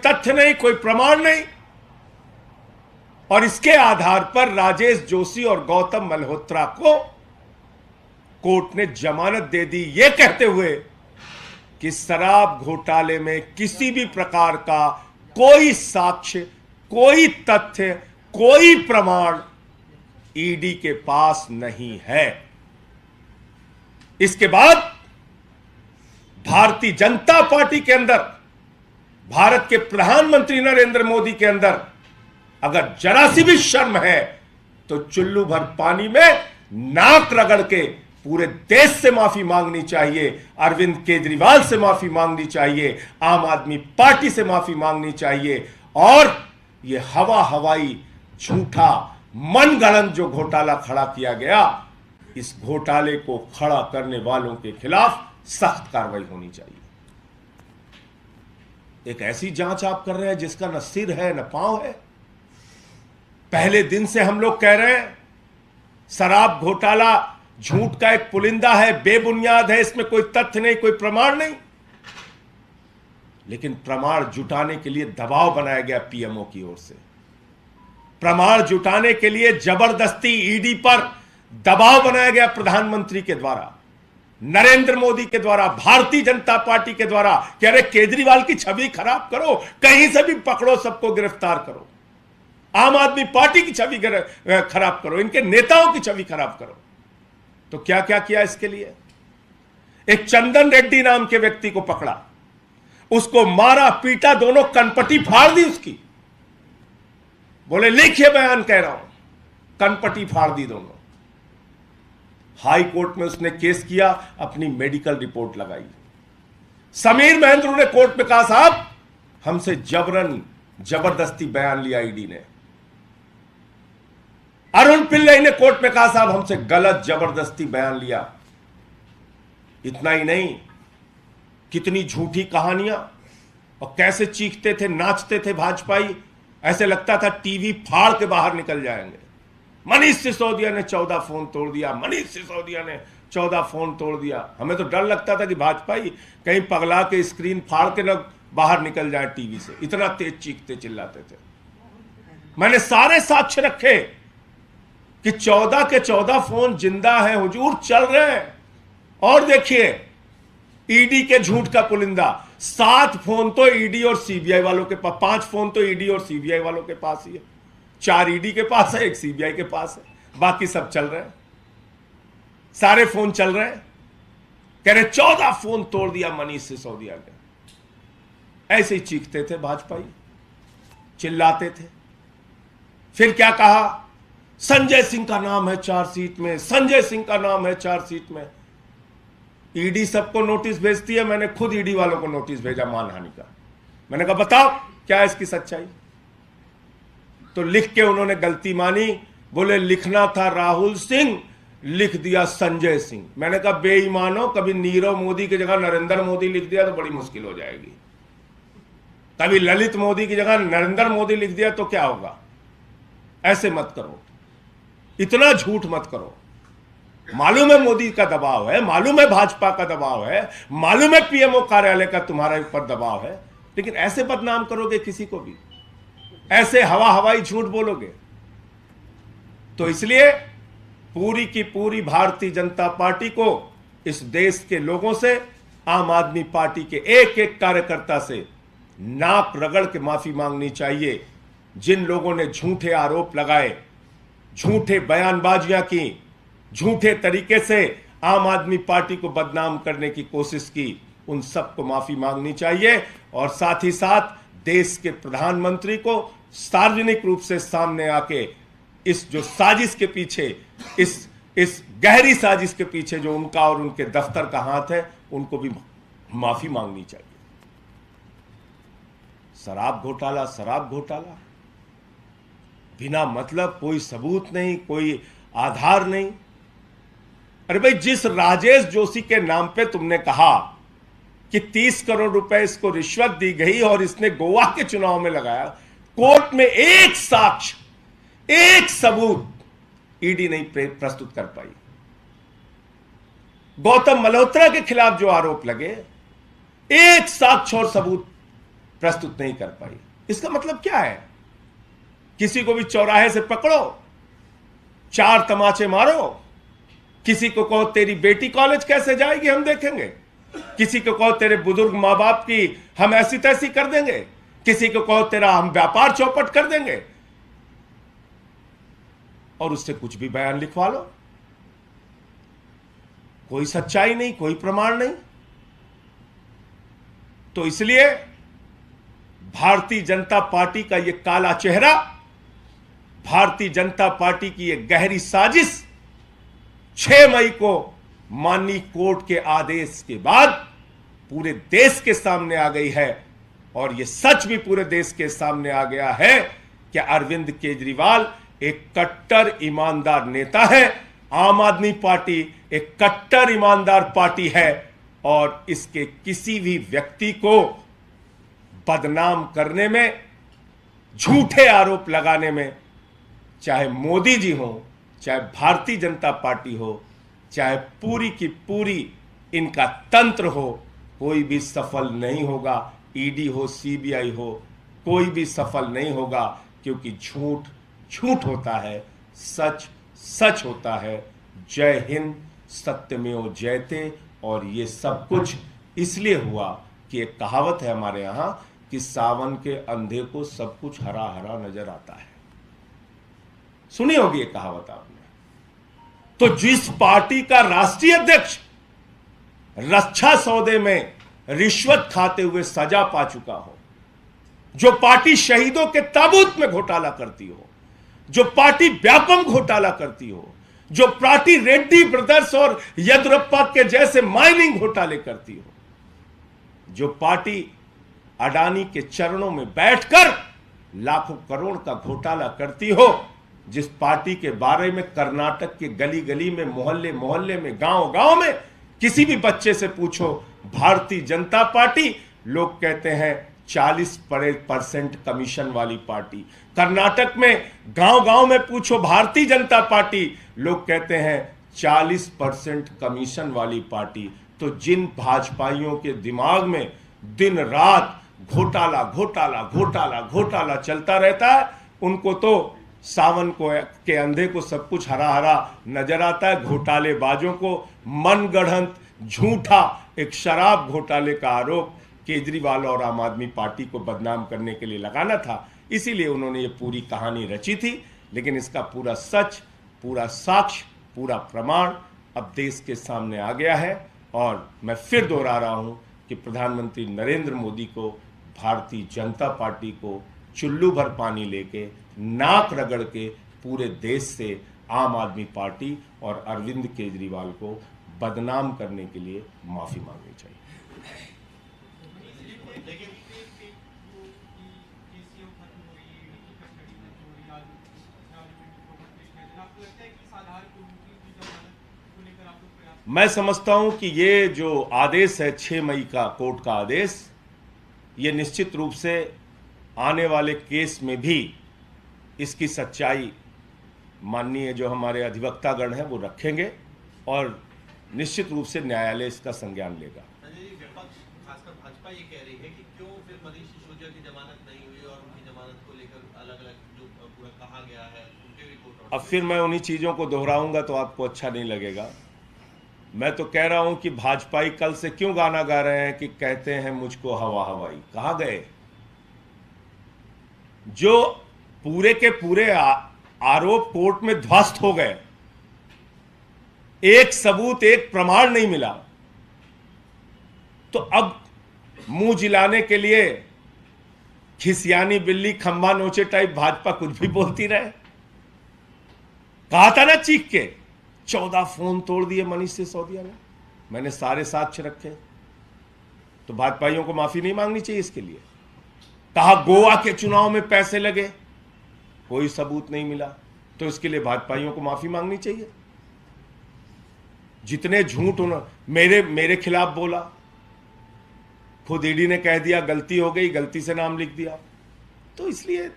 तथ्य नहीं, कोई प्रमाण नहीं, और इसके आधार पर राजेश जोशी और गौतम मल्होत्रा को कोर्ट ने जमानत दे दी, यह कहते हुए कि शराब घोटाले में किसी भी प्रकार का कोई साक्ष्य, कोई तथ्य, कोई प्रमाण ईडी के पास नहीं है। इसके बाद भारतीय जनता पार्टी के अंदर, भारत के प्रधानमंत्री नरेंद्र मोदी के अंदर अगर जरा सी भी शर्म है तो चुल्लू भर पानी में नाक रगड़ के पूरे देश से माफी मांगनी चाहिए, अरविंद केजरीवाल से माफी मांगनी चाहिए, आम आदमी पार्टी से माफी मांगनी चाहिए, और यह हवाई झूठा मनगढ़ंत जो घोटाला खड़ा किया गया, इस घोटाले को खड़ा करने वालों के खिलाफ सख्त कार्रवाई होनी चाहिए। एक ऐसी जांच आप कर रहे हैं जिसका न सिर है न पांव है। पहले दिन से हम लोग कह रहे हैं शराब घोटाला झूठ का एक पुलिंदा है, बेबुनियाद है, इसमें कोई तथ्य नहीं, कोई प्रमाण नहीं, लेकिन प्रमाण जुटाने के लिए दबाव बनाया गया पीएमओ की ओर से। प्रमाण जुटाने के लिए जबरदस्ती ईडी पर दबाव बनाया गया प्रधानमंत्री के द्वारा, नरेंद्र मोदी के द्वारा, भारतीय जनता पार्टी के द्वारा कि अरे केजरीवाल की छवि खराब करो, कहीं से भी पकड़ो, सबको गिरफ्तार करो, आम आदमी पार्टी की छवि खराब करो, इनके नेताओं की छवि खराब करो। तो क्या क्या किया इसके लिए? एक चंदन रेड्डी नाम के व्यक्ति को पकड़ा, उसको मारा पीटा, दोनों कनपटी फाड़ दी उसकी, बोले लिखिए बयान कह रहा हूं, कनपटी फाड़ दी दोनों। हाई कोर्ट में उसने केस किया, अपनी मेडिकल रिपोर्ट लगाई। समीर महेंद्र ने कोर्ट में कहा साहब हमसे जबरन जबरदस्ती बयान लिया ईडी ने। अरुण पिल्लई ने कोर्ट में कहा साहब हमसे गलत जबरदस्ती बयान लिया। इतना ही नहीं, कितनी झूठी कहानियां, और कैसे चीखते थे, नाचते थे भाजपाई, ऐसे लगता था टीवी फाड़ के बाहर निकल जाएंगे। मनीष सिसोदिया ने 14 फोन तोड़ दिया, मनीष सिसोदिया ने 14 फोन तोड़ दिया। हमें तो डर लगता था कि भाजपाई कहीं पगला के स्क्रीन फाड़ के न बाहर निकल जाए टीवी से, इतना तेज चीखते चिल्लाते थे। मैंने सारे साक्ष्य रखे कि 14 के 14 फोन जिंदा हैं, हुजूर, चल रहे हैं। और देखिए ईडी के झूठ का पुलिंदा, 7 फोन तो ईडी और सीबीआई वालों के पास, 5 फोन तो ईडी और सीबीआई वालों के पास ही है, 4 ईडी के पास है, 1 सीबीआई के पास है, बाकी सब चल रहे हैं, सारे फोन चल रहे हैं। कह रहे 14 फोन तोड़ दिया मनीष सिसोदिया ने। ऐसे ही चीखते थे भाजपाई, चिल्लाते थे। फिर क्या कहा, संजय सिंह का नाम है चार्जशीट में, संजय सिंह का नाम है चार्जशीट में। ईडी सबको नोटिस भेजती है, मैंने खुद ईडी वालों को नोटिस भेजा मानहानि का। मैंने कहा बताओ क्या है इसकी सच्चाई। तो लिख के उन्होंने गलती मानी, बोले लिखना था राहुल सिंह, लिख दिया संजय सिंह। मैंने कहा बेईमानो, कभी नीरव मोदी की जगह नरेंद्र मोदी लिख दिया तो बड़ी मुश्किल हो जाएगी, कभी ललित मोदी की जगह नरेंद्र मोदी लिख दिया तो क्या होगा। ऐसे मत करो, इतना झूठ मत करो। मालूम है मोदी का दबाव है, मालूम है भाजपा का दबाव है, मालूम है पीएमओ कार्यालय का तुम्हारे ऊपर दबाव है, लेकिन ऐसे बदनाम करोगे किसी को भी, ऐसे हवाई झूठ बोलोगे। तो इसलिए पूरी की पूरी भारतीय जनता पार्टी को इस देश के लोगों से, आम आदमी पार्टी के एक एक कार्यकर्ता से नाक रगड़ के माफी मांगनी चाहिए। जिन लोगों ने झूठे आरोप लगाए, झूठे बयानबाजियां की, झूठे तरीके से आम आदमी पार्टी को बदनाम करने की कोशिश की, उन सबको माफी मांगनी चाहिए। और साथ ही साथ देश के प्रधानमंत्री को सार्वजनिक रूप से सामने आके इस जो साजिश के पीछे, इस गहरी साजिश के पीछे जो उनका और उनके दफ्तर का हाथ है, उनको भी माफी मांगनी चाहिए। शराब घोटाला बिना मतलब, कोई सबूत नहीं, कोई आधार नहीं। अरे भाई, जिस राजेश जोशी के नाम पे तुमने कहा कि 30 करोड़ रुपए इसको रिश्वत दी गई और इसने गोवा के चुनाव में लगाया, कोर्ट में एक साक्ष्य, एक सबूत ईडी नहीं प्रस्तुत कर पाई। गौतम मल्होत्रा के खिलाफ जो आरोप लगे, एक साक्ष्य और सबूत प्रस्तुत नहीं कर पाई। इसका मतलब क्या है? किसी को भी चौराहे से पकड़ो, 4 तमाचे मारो, किसी को कहो तेरी बेटी कॉलेज कैसे जाएगी हम देखेंगे, किसी को कहो तेरे बुजुर्ग मां बाप की हम ऐसी तैसी कर देंगे, किसी को कहो तेरा हम व्यापार चौपट कर देंगे, और उससे कुछ भी बयान लिखवा लो। कोई सच्चाई नहीं, कोई प्रमाण नहीं। तो इसलिए भारतीय जनता पार्टी का यह काला चेहरा, भारतीय जनता पार्टी की यह गहरी साजिश 6 मई को माननीय कोर्ट के आदेश के बाद पूरे देश के सामने आ गई है। और यह सच भी पूरे देश के सामने आ गया है कि अरविंद केजरीवाल एक कट्टर ईमानदार नेता है, आम आदमी पार्टी एक कट्टर ईमानदार पार्टी है, और इसके किसी भी व्यक्ति को बदनाम करने में, झूठे आरोप लगाने में, चाहे मोदी जी हो, चाहे भारतीय जनता पार्टी हो, चाहे पूरी की पूरी इनका तंत्र हो, कोई भी सफल नहीं होगा। ईडी हो, सीबीआई हो, कोई भी सफल नहीं होगा, क्योंकि झूठ झूठ होता है, सच सच होता है। जय हिंद, सत्यमेव जयते। और ये सब कुछ इसलिए हुआ कि एक कहावत है हमारे यहां कि सावन के अंधे को सब कुछ हरा हरा नजर आता है। सुनी होगी ये कहावत आपने। तो जिस पार्टी का राष्ट्रीय अध्यक्ष रक्षा सौदे में रिश्वत खाते हुए सजा पा चुका हो, जो पार्टी शहीदों के ताबूत में घोटाला करती हो, जो पार्टी व्यापम घोटाला करती हो, जो पार्टी रेड्डी ब्रदर्स और येदियुरप्पा के जैसे माइनिंग घोटाले करती हो, जो पार्टी अडानी के चरणों में बैठकर लाखों करोड़ का घोटाला करती हो, जिस पार्टी के बारे में कर्नाटक के गली गली में, मोहल्ले मोहल्ले में, गांव गांव में किसी भी बच्चे से पूछो भारतीय जनता पार्टी, लोग कहते हैं 40% कमीशन वाली पार्टी। कर्नाटक में गांव गांव में पूछो भारतीय जनता पार्टी, लोग कहते हैं 40% कमीशन वाली पार्टी। तो जिन भाजपाइयों के दिमाग में दिन रात घोटाला घोटाला घोटाला घोटाला चलता रहता है, उनको तो सावन को के अंधे को सब कुछ हरा हरा नजर आता है। घोटालेबाजों को मनगढ़ंत झूठा एक शराब घोटाले का आरोप केजरीवाल और आम आदमी पार्टी को बदनाम करने के लिए लगाना था, इसीलिए उन्होंने ये पूरी कहानी रची थी। लेकिन इसका पूरा सच, पूरा साक्ष्य, पूरा प्रमाण अब देश के सामने आ गया है। और मैं फिर दोहरा रहा हूं कि प्रधानमंत्री नरेंद्र मोदी को, भारतीय जनता पार्टी को चुल्लू भर पानी लेके, नाक रगड़ के पूरे देश से आम आदमी पार्टी और अरविंद केजरीवाल को बदनाम करने के लिए माफी मांगनी चाहिए। मैं समझता हूं कि ये जो आदेश है 6 मई का कोर्ट का आदेश, ये निश्चित रूप से आने वाले केस में भी इसकी सच्चाई माननीय जो हमारे अधिवक्तागण हैं वो रखेंगे और निश्चित रूप से न्यायालय इसका संज्ञान लेगा। विपक्ष खासकर भाजपा ये कह रही है कि क्यों फिर मनीष सिसोदिया की जमानत नहीं हुई और उनकी जमानत को लेकर अलग अलग जो पूरा कहा गया है उनके भी कोर्ट। अब फिर मैं उन्हीं चीजों को दोहराऊंगा तो आपको अच्छा नहीं लगेगा। मैं तो कह रहा हूं कि भाजपाई कल से क्यों गाना गा रहे हैं कि कहते हैं मुझको हवा हवाई। कहां गए? जो पूरे के पूरे आरोप कोर्ट में ध्वस्त हो गए, एक सबूत, एक प्रमाण नहीं मिला, तो अब मुंह जिलाने के लिए खिसियानी बिल्ली खंबा नोचे टाइप भाजपा कुछ भी बोलती रहे। कहा था ना चीख के, 14 फोन तोड़ दिए मनीष सिसोदिया ने, मैंने सारे साक्ष्य रखे। तो भाजपाइयों को माफी नहीं मांगनी चाहिए इसके लिए? कहा गोवा के चुनाव में पैसे लगे, कोई सबूत नहीं मिला, तो इसके लिए भाजपाइयों को माफी मांगनी चाहिए। जितने झूठ उन्होंने मेरे खिलाफ बोला, खुद ईडी ने कह दिया गलती हो गई, गलती से नाम लिख दिया। तो इसलिए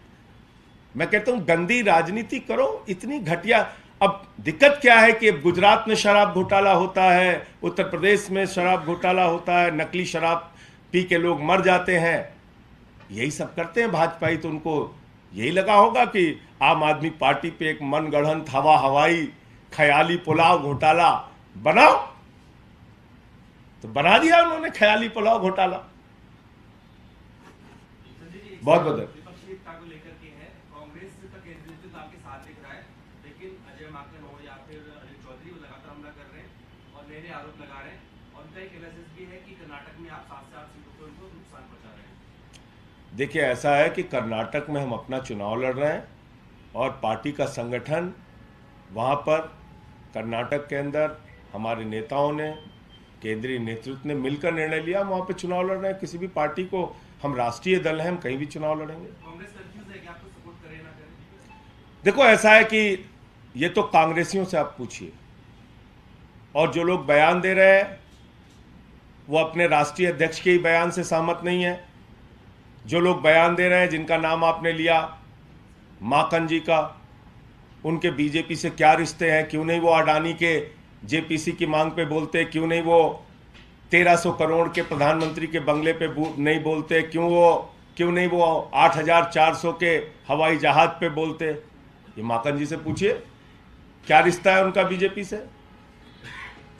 मैं कहता हूं गंदी राजनीति करो, इतनी घटिया। अब दिक्कत क्या है कि गुजरात में शराब घोटाला होता है, उत्तर प्रदेश में शराब घोटाला होता है, नकली शराब पी के लोग मर जाते हैं, यही सब करते हैं भाजपाई, तो उनको यही लगा होगा कि आम आदमी पार्टी पे एक मनगढ़ंत हवा हवाई ख्याली पुलाव घोटाला बनाओ, तो बना दिया उन्होंने ख्याली पुलाव घोटाला। बहुत बहुत विपक्षी एकता को लेकर के है, कांग्रेस का केंद्रीय नेतृत्व आपके साथ दिख रहा है, लेकिन अजय माकन हो या फिर अनिल चौधरी वो लगातार हमला कर रहे हैं और नए नए आरोप लगा रहे हैं, और उनका एक एनालिसिस भी है कि कर्नाटक में आप 7 से 8 सीटों पर उनको नुकसान पहुंचा रहे हैं। देखिए, ऐसा है कि कर्नाटक में हम अपना चुनाव लड़ रहे हैं और पार्टी का संगठन वहाँ पर कर्नाटक के अंदर हमारे नेताओं ने, केंद्रीय नेतृत्व ने मिलकर निर्णय लिया, वहाँ पे चुनाव लड़ रहे हैं। किसी भी पार्टी को, हम राष्ट्रीय दल हैं, हम कहीं भी चुनाव लड़ेंगे। कांग्रेस कंफ्यूज है कि आपको सपोर्ट करे ना करे? देखो, ऐसा है कि ये तो कांग्रेसियों से आप पूछिए, और जो लोग बयान दे रहे हैं वो अपने राष्ट्रीय अध्यक्ष के ही बयान से सहमत नहीं है। जो लोग बयान दे रहे हैं, जिनका नाम आपने लिया माकन जी का, उनके बीजेपी से क्या रिश्ते हैं? क्यों नहीं वो अडानी के जेपीसी की मांग पे बोलते? क्यों नहीं वो 1300 करोड़ के प्रधानमंत्री के बंगले पे नहीं बोलते? क्यों नहीं वो 8400 के हवाई जहाज पे बोलते? ये माकन जी से पूछिए, क्या रिश्ता है उनका बीजेपी से।